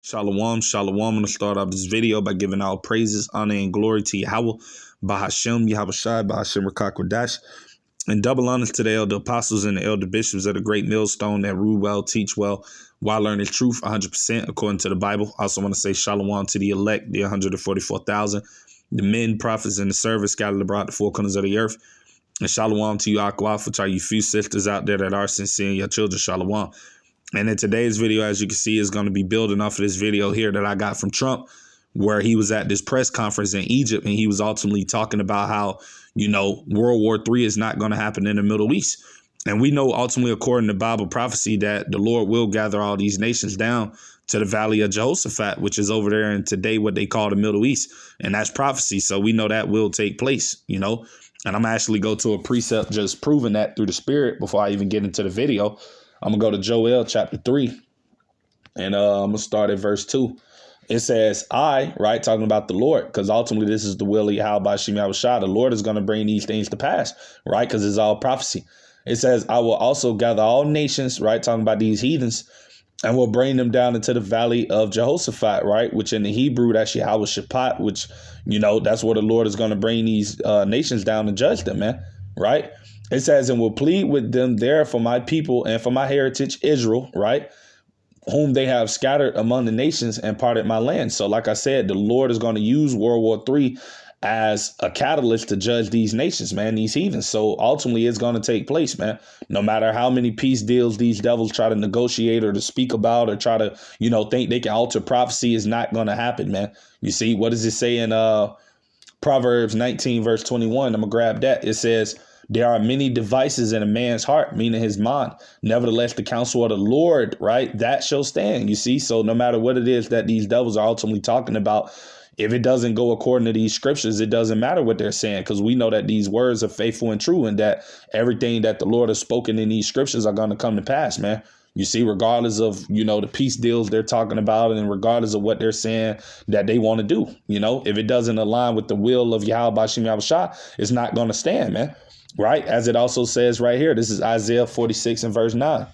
Shalom, shalom. I'm going to start off this video by giving all praises, honor, and glory to Yahweh, Bahashem, Yahweh Shai, Bahashem Rakakwadash, and double honors to the elder apostles and the elder bishops of the great millstone that rule well, teach well, while learning truth 100% according to the Bible. I also want to say shalom to the elect, the 144,000, the men, prophets, and the servants scattered abroad the four corners of the earth. And shalom to you, Aquaf, which are you few sisters out there that are sincere, your children, shalom. And in today's video, as you can see, is going to be building off of this video here that I got from Trump, where he was at this press conference in Egypt, and he was ultimately talking about how, World War III is not going to happen in the Middle East. And we know ultimately, according to Bible prophecy, that the Lord will gather all these nations down to the Valley of Jehoshaphat, which is over there in today what they call the Middle East. And that's prophecy. So we know that will take place, And I'm actually go to a precept just proving that through the Spirit before I even get into the video. I'm going to go to Joel chapter 3, and I'm going to start at verse 2. It says, right, talking about the Lord, because ultimately this is the will of Yahweh Shem Yahushua. The Lord is going to bring these things to pass, right, because it's all prophecy. It says, I will also gather all nations, right, talking about these heathens, and will bring them down into the valley of Jehoshaphat, right, which in the Hebrew, that's Yahweh Shaphat, which, that's where the Lord is going to bring these nations down and judge them, man, right? It says, and will plead with them there for my people and for my heritage, Israel, right, whom they have scattered among the nations and parted my land. So like I said, the Lord is going to use World War III as a catalyst to judge these nations, man, these heathens. So ultimately it's going to take place, man. No matter how many peace deals these devils try to negotiate or to speak about or try to, think they can alter prophecy, is not going to happen, man. You see, what does it say in Proverbs 19, verse 21? I'm going to grab that. It says, there are many devices in a man's heart, meaning his mind. Nevertheless, the counsel of the Lord, right, that shall stand. You see, so no matter what it is that these devils are ultimately talking about, if it doesn't go according to these scriptures, it doesn't matter what they're saying, because we know that these words are faithful and true, and that everything that the Lord has spoken in these scriptures are going to come to pass, man. You see, regardless of, the peace deals they're talking about, and regardless of what they're saying that they want to do, if it doesn't align with the will of Yahweh Shem Yahushua, it's not going to stand, man. Right, as it also says right here, this is Isaiah 46 and verse 9.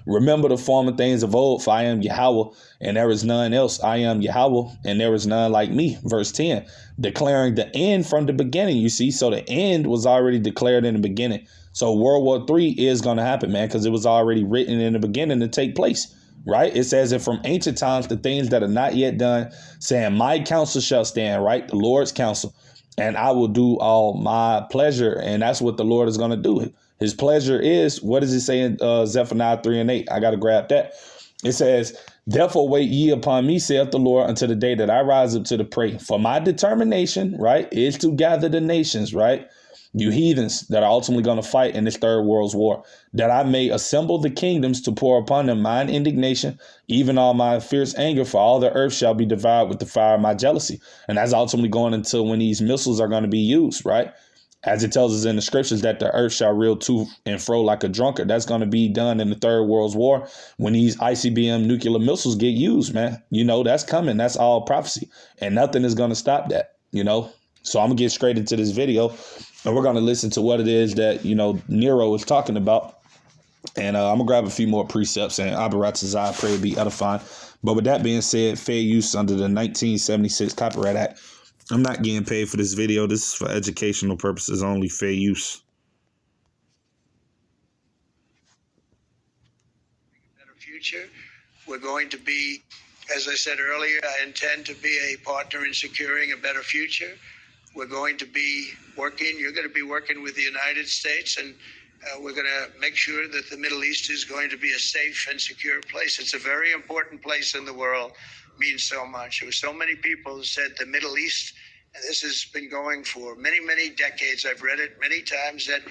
Remember the former things of old, for I am Yahweh, and there is none else. I am Yahweh, and there is none like me. Verse 10, declaring the end from the beginning. You see, so the end was already declared in the beginning. So World War III is going to happen, man, because it was already written in the beginning to take place. Right, it says it from ancient times, the things that are not yet done, saying, my counsel shall stand, right? The Lord's counsel. And I will do all my pleasure. And that's what the Lord is going to do. His pleasure is, what does it say in Zephaniah 3 and 8? I got to grab that. It says, therefore wait ye upon me, saith the Lord, until the day that I rise up to the prey. For my determination, right, is to gather the nations, right? You heathens that are ultimately going to fight in this third world's war, that I may assemble the kingdoms to pour upon them mine indignation, even all my fierce anger, for all the earth shall be devoured with the fire of my jealousy. And that's ultimately going until when these missiles are going to be used, right? As it tells us in the scriptures that the earth shall reel to and fro like a drunkard. That's going to be done in the third world's war when these ICBM nuclear missiles get used, man. That's coming. That's all prophecy, and nothing is going to stop that, So I'm gonna get straight into this video, and we're gonna listen to what it is that Nero is talking about, and I'm gonna grab a few more precepts, and Abaratazai, pray be edifying. But with that being said, fair use under the 1976 Copyright Act. I'm not getting paid for this video. This is for educational purposes only. Fair use. Better future. We're going to be, as I said earlier, I intend to be a partner in securing a better future. We're going to be working, you're going to be working with the United States, and we're going to make sure that the Middle East is going to be a safe and secure place. It's a very important place in the world, means so much. There were so many people who said the Middle East, and this has been going for many, many decades. I've read it many times, that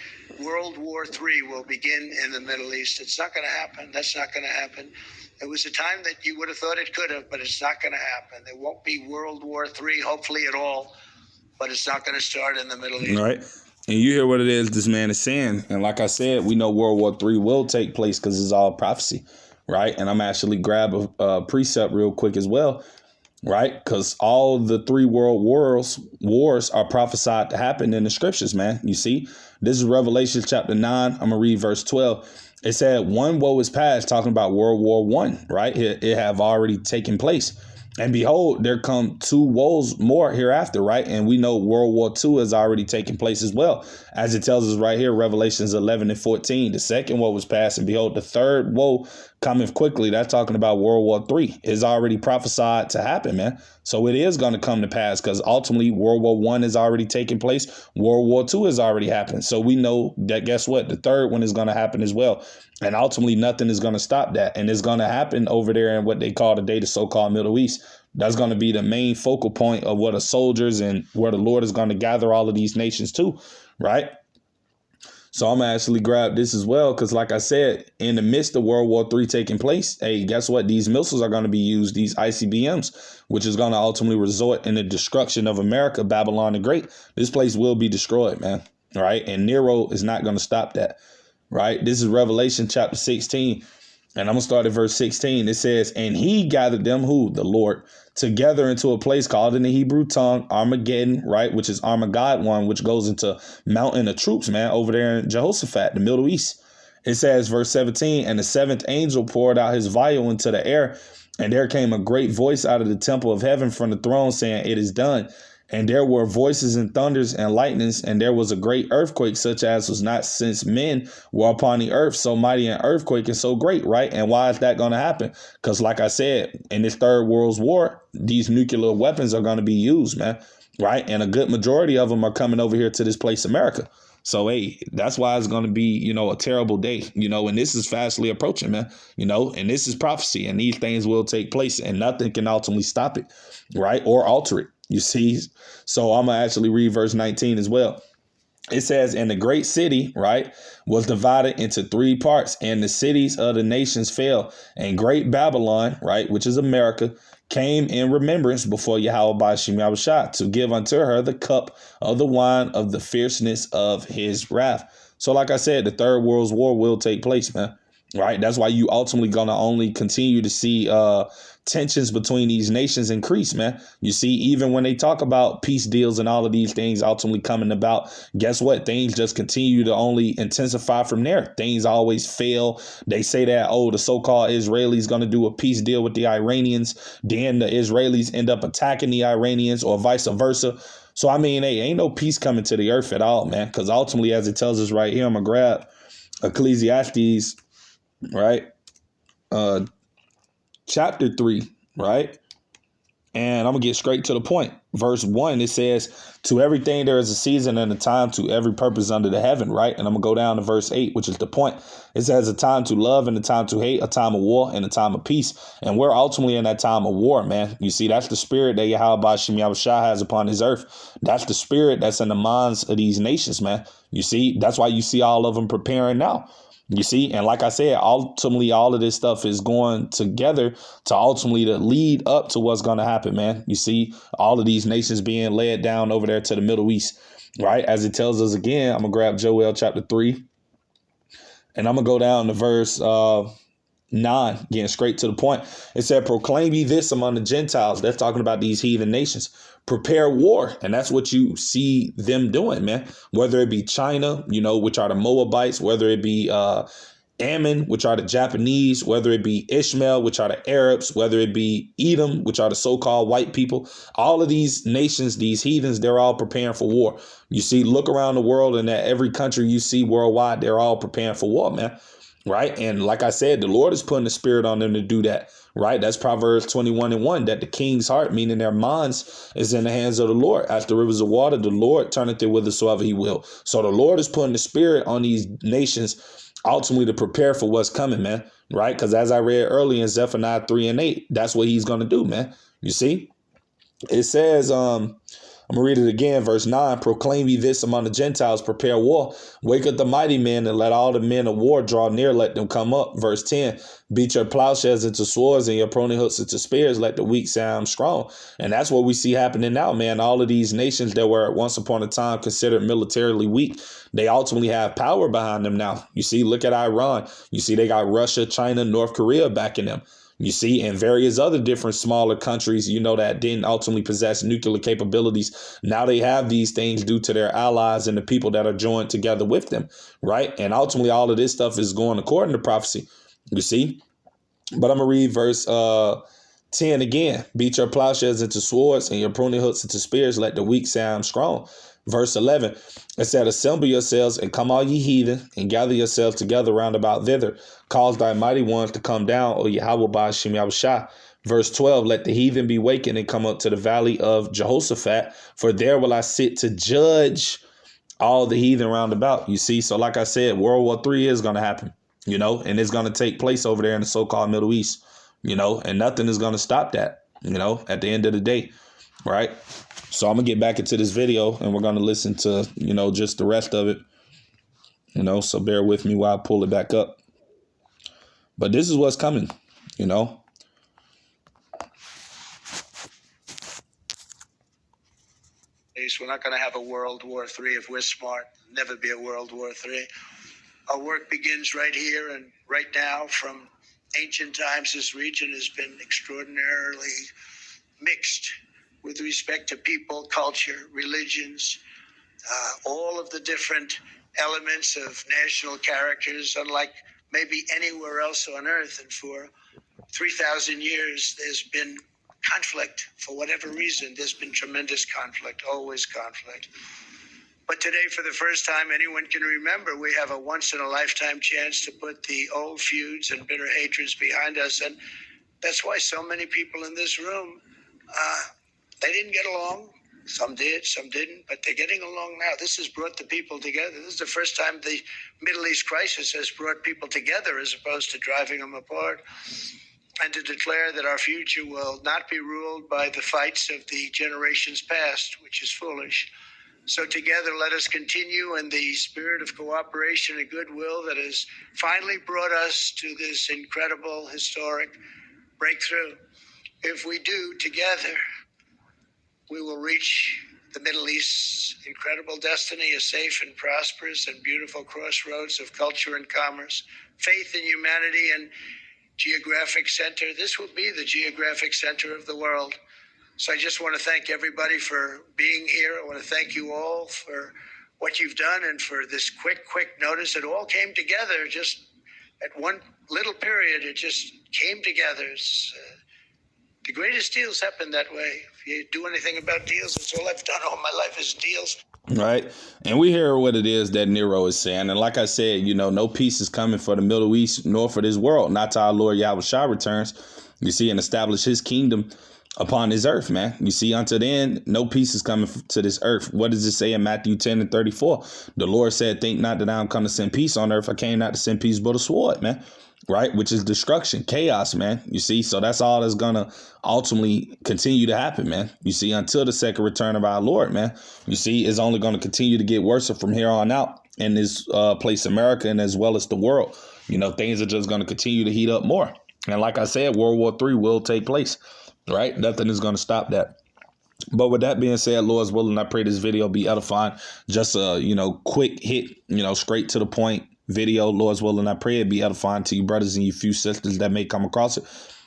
World War III will begin in the Middle East. It's not going to happen. That's not going to happen. It was a time that you would have thought it could have, but it's not going to happen. There won't be World War III, hopefully at all. But it's not going to start in the Middle East. Right. And you hear what it is this man is saying. And like I said, we know World War III will take place because it's all prophecy. Right. And I'm actually grab a precept real quick as well. Right. Because all the three world wars are prophesied to happen in the scriptures, man. You see, this is Revelation chapter 9. I'm going to read verse 12. It said one woe is past, talking about World War One, right? It have already taken place. And behold, there come two woes more hereafter, right? And we know World War II has already taken place as well. As it tells us right here, Revelations 11 and 14, the second woe was past, and behold, the third woe cometh quickly. That's talking about World War III. It's already prophesied to happen, man. So it is going to come to pass, because ultimately World War I is already taking place. World War II has already happened. So we know that, guess what? The third one is going to happen as well. And ultimately nothing is going to stop that. And it's going to happen over there in what they call today the so-called Middle East. That's going to be the main focal point of what the soldiers and where the Lord is going to gather all of these nations to, right? So I'm going to actually grab this as well, because like I said, in the midst of World War III taking place, hey, guess what? These missiles are going to be used, these ICBMs, which is going to ultimately result in the destruction of America, Babylon the Great. This place will be destroyed, man, right? And Nero is not going to stop that, right? This is Revelation chapter 16. And I'm going to start at verse 16. It says, and he gathered them, who? The Lord, together into a place called in the Hebrew tongue Armageddon, right? Which is Armageddon, which goes into mountain of troops, man, over there in Jehoshaphat, the Middle East. It says, verse 17, and the seventh angel poured out his vial into the air, and there came a great voice out of the temple of heaven from the throne saying, it is done. And there were voices and thunders and lightnings, and there was a great earthquake, such as was not since men were upon the earth, so mighty an earthquake and so great, right? And why is that going to happen? Because like I said, in this third world war, these nuclear weapons are going to be used, man, right? And a good majority of them are coming over here to this place, America. So, hey, that's why it's going to be, a terrible day, and this is fastly approaching, man, and this is prophecy, and these things will take place, and nothing can ultimately stop it, right? Or alter it. You see, so I'm going to actually read verse 19 as well. It says, and the great city, right, was divided into three parts, and the cities of the nations fell, and great Babylon, right, which is America, came in remembrance before Yahweh by Shem Yahushua to give unto her the cup of the wine of the fierceness of his wrath. So like I said, the third world war will take place, man. Right. That's why you ultimately going to only continue to see tensions between these nations increase, man. You see, even when they talk about peace deals and all of these things ultimately coming about, guess what? Things just continue to only intensify from there. Things always fail. They say that, oh, the so-called Israelis going to do a peace deal with the Iranians. Then the Israelis end up attacking the Iranians or vice versa. So, I mean, hey, ain't no peace coming to the earth at all, man, because ultimately, as it tells us right here, I'm going to grab Ecclesiastes, right? Chapter 3, right? And I'm going to get straight to the point. Verse 1, it says, to everything there is a season and a time to every purpose under the heaven, right? And I'm going to go down to verse 8, which is the point. It says a time to love and a time to hate, a time of war and a time of peace. And we're ultimately in that time of war, man. You see, that's the spirit that Yahweh Shem Yahushua has upon his earth. That's the spirit that's in the minds of these nations, man. You see, that's why you see all of them preparing now. You see, and like I said, ultimately, all of this stuff is going together to ultimately to lead up to what's going to happen, man. You see, all of these nations being led down over there to the Middle East, right? As it tells us again, I'm going to grab Joel chapter 3, and I'm going to go down to verse 9, getting straight to the point. It said, proclaim ye this among the Gentiles. That's talking about these heathen nations. Prepare war. And that's what you see them doing, man. Whether it be China, which are the Moabites, whether it be Ammon, which are the Japanese, whether it be Ishmael, which are the Arabs, whether it be Edom, which are the so-called white people. All of these nations, these heathens, they're all preparing for war. You see, look around the world, and at every country you see worldwide, they're all preparing for war, man. Right. And like I said, the Lord is putting the spirit on them to do that. Right. That's Proverbs 21:1, that the king's heart, meaning their minds, is in the hands of the Lord. As the rivers of water, the Lord turneth it whithersoever he will. So the Lord is putting the spirit on these nations ultimately to prepare for what's coming, man. Right. Because as I read earlier in Zephaniah 3:8, that's what he's going to do, man. You see, it says, I'm going to read it again, verse 9. Proclaim ye this among the Gentiles, prepare war. Wake up the mighty men and let all the men of war draw near, let them come up. Verse 10. Beat your plowshares into swords and your pruning hooks into spears, let the weak sound strong. And that's what we see happening now, man. All of these nations that were once upon a time considered militarily weak, they ultimately have power behind them now. You see, look at Iran. You see, they got Russia, China, North Korea backing them. You see, and various other different smaller countries, that didn't ultimately possess nuclear capabilities. Now they have these things due to their allies and the people that are joined together with them, right? And ultimately, all of this stuff is going according to prophecy, you see. But I'm going to read verse 10 again. Beat your plowshares into swords and your pruning hooks into spears. Let the weak sound strong. Verse 11, it said, assemble yourselves and come all ye heathen and gather yourselves together round about thither. Cause thy mighty ones to come down, O Yahweh Ba'ashem Yahushua. Verse 12, let the heathen be wakened and come up to the valley of Jehoshaphat, for there will I sit to judge all the heathen round about. You see, so like I said, World War III is going to happen, and it's going to take place over there in the so-called Middle East, and nothing is going to stop that, at the end of the day, right? So I'm going to get back into this video and we're going to listen to, just the rest of it, so bear with me while I pull it back up. But this is what's coming, We're not going to have a World War III if we're smart. Never be a World War III. Our work begins right here and right now. From ancient times, this region has been extraordinarily mixed with respect to people, culture, religions, all of the different elements of national characters, unlike maybe anywhere else on earth. And for 3,000 years, there's been conflict. For whatever reason, there's been tremendous conflict, always conflict. But today, for the first time anyone can remember, we have a once-in-a-lifetime chance to put the old feuds and bitter hatreds behind us. And that's why so many people in this room, they didn't get along. Some did, some didn't, but they're getting along now. This has brought the people together. This is the first time the Middle East crisis has brought people together as opposed to driving them apart. And to declare that our future will not be ruled by the fights of the generations past, which is foolish. So together, let us continue in the spirit of cooperation and goodwill that has finally brought us to this incredible, historic breakthrough. If we do, together, we will reach the Middle East's incredible destiny, a safe and prosperous and beautiful crossroads of culture and commerce, faith in humanity and geographic center. This will be the geographic center of the world. So I just want to thank everybody for being here. I want to thank you all for what you've done and for this quick notice. It all came together just at one little period. It just came together. The greatest deals happen that way. If you do anything about deals, that's all I've done all my life is deals. Right. And we hear what it is that Nero is saying. And like I said, no peace is coming for the Middle East nor for this world, not till our Lord Yahushua returns, you see, and establish his kingdom upon this earth, man. You see, until then, no peace is coming to this earth. What does it say in Matthew 10:34? The Lord said, think not that I am come to send peace on earth. I came not to send peace but a sword, man. Right, which is destruction, chaos, man. You see, so that's all that's gonna ultimately continue to happen, man. You see, until the second return of our Lord, man. You see, it's only going to continue to get worse from here on out in this place, America, and as well as the world. Things are just going to continue to heat up more. And like I said, World War III will take place. Right, nothing is going to stop that. But with that being said, Lord's willing, I pray this video be edifying. Just a quick hit, straight to the point video. Lord's willing, I pray it be edifying to you brothers and you few sisters that may come across it.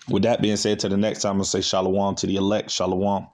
With that being said, to the next time, I'll say shalom to the elect. Shalom.